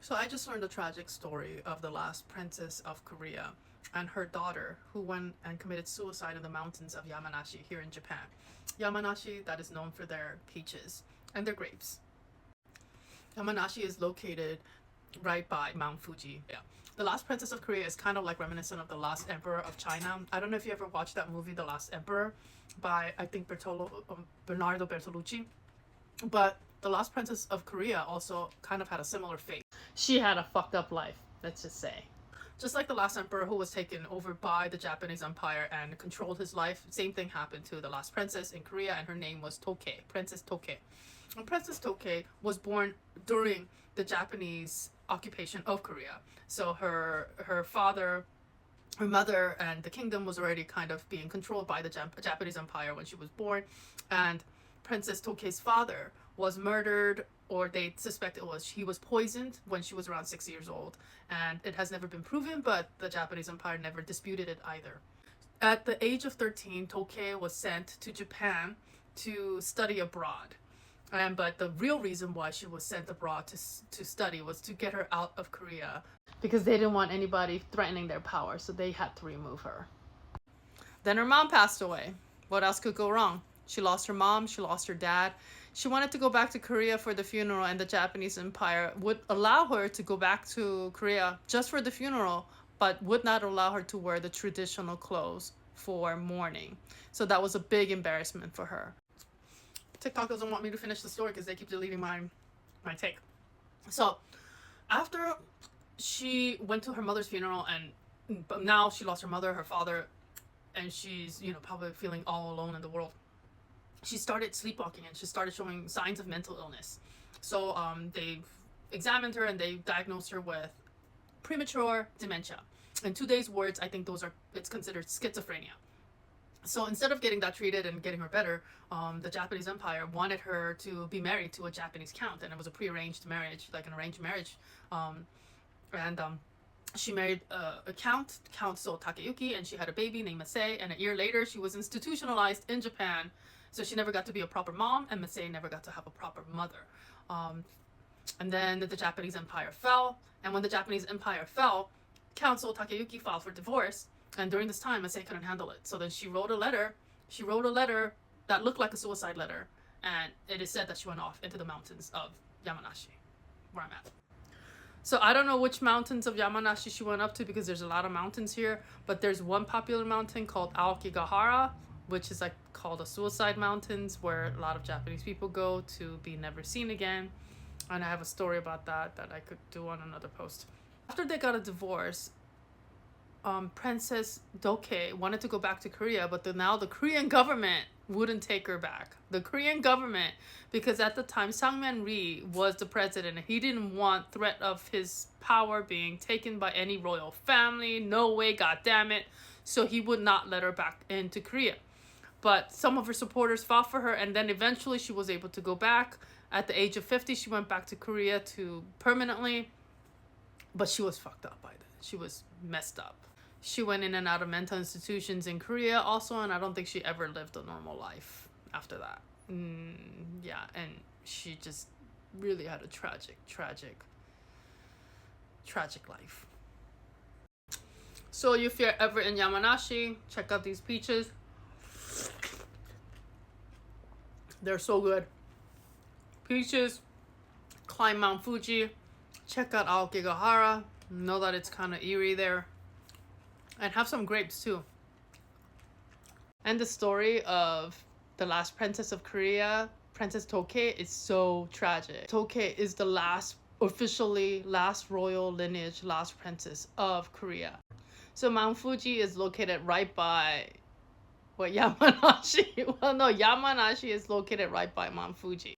So I just learned the tragic story of the last princess of Korea and her daughter who went and committed suicide in the mountains of Yamanashi here in Japan. Yamanashi, that is known for their peaches and their grapes. Yamanashi is located right by Mount Fuji. Yeah. The Last Princess of Korea is kind of like reminiscent of The Last Emperor of China. I don't know if you ever watched that movie, The Last Emperor, by I think Bernardo Bertolucci. But The Last Princess of Korea also kind of had a similar fate. She had a fucked up life, let's just say. Just like the last emperor who was taken over by the Japanese Empire and controlled his life, same thing happened to the last princess in Korea, and her name was Tokei, Princess Tokei. And Princess Tokei was born during the Japanese occupation of Korea. So her father, her mother, and the kingdom was already kind of being controlled by the Japanese Empire when she was born. And Princess Tokei's father was murdered, or they suspect he was poisoned when she was around 6 years old. And it has never been proven, but the Japanese Empire never disputed it either. At the age of 13, Tokei was sent to Japan to study abroad. But the real reason why she was sent abroad to study was to get her out of Korea, because they didn't want anybody threatening their power, so they had to remove her. Then her mom passed away. What else could go wrong? She lost her mom, she lost her dad. She wanted to go back to Korea for the funeral, and the Japanese Empire would allow her to go back to Korea just for the funeral, but would not allow her to wear the traditional clothes for mourning. So that was a big embarrassment for her. TikTok doesn't want me to finish the story because they keep deleting my take. So after she went to her mother's funeral, and but now she lost her mother, her father, and she's, probably feeling all alone in the world. She started sleepwalking, and she started showing signs of mental illness. So they examined her and they diagnosed her with premature dementia. In today's words, I think it's considered schizophrenia. So instead of getting that treated and getting her better, the Japanese Empire wanted her to be married to a Japanese count, and it was a prearranged marriage, like an arranged marriage. She married a Count So Takeyuki, and she had a baby named Masei, and a year later she was institutionalized in Japan. So she never got to be a proper mom, and Masei never got to have a proper mother. And then the Japanese Empire fell, and when the Japanese Empire fell, Count So Takeyuki filed for divorce, and during this time Masei couldn't handle it. So then she wrote a letter that looked like a suicide letter, and it is said that she went off into the mountains of Yamanashi, where I'm at. So I don't know which mountains of Yamanashi she went up to, because there's a lot of mountains here, but there's one popular mountain called Aokigahara, which is like called the Suicide Mountains, where a lot of Japanese people go to be never seen again. And I have a story about that I could do on another post. After they got a divorce, Princess Tokei wanted to go back to Korea, but now the Korean government wouldn't take her back. The Korean government, because at the time Sangman Rhee was the president, and he didn't want threat of his power being taken by any royal family. No way, goddammit. So he would not let her back into Korea. But some of her supporters fought for her, and then eventually she was able to go back. At the age of 50, she went back to Korea to permanently, but she was fucked up by then. She was messed up. She went in and out of mental institutions in Korea also, and I don't think she ever lived a normal life after that. Yeah, and she just really had a tragic life. So if you're ever in Yamanashi, check out these peaches. They're so good. Peaches, climb Mount Fuji, check out Aokigahara. Know that it's kind of eerie there. And have some grapes too. And the story of the last princess of Korea, Princess Tokei, is so tragic. Tokei is the last royal lineage, last princess of Korea. So Mount Fuji is located right by Yamanashi. Well, no, Yamanashi is located right by Mount Fuji.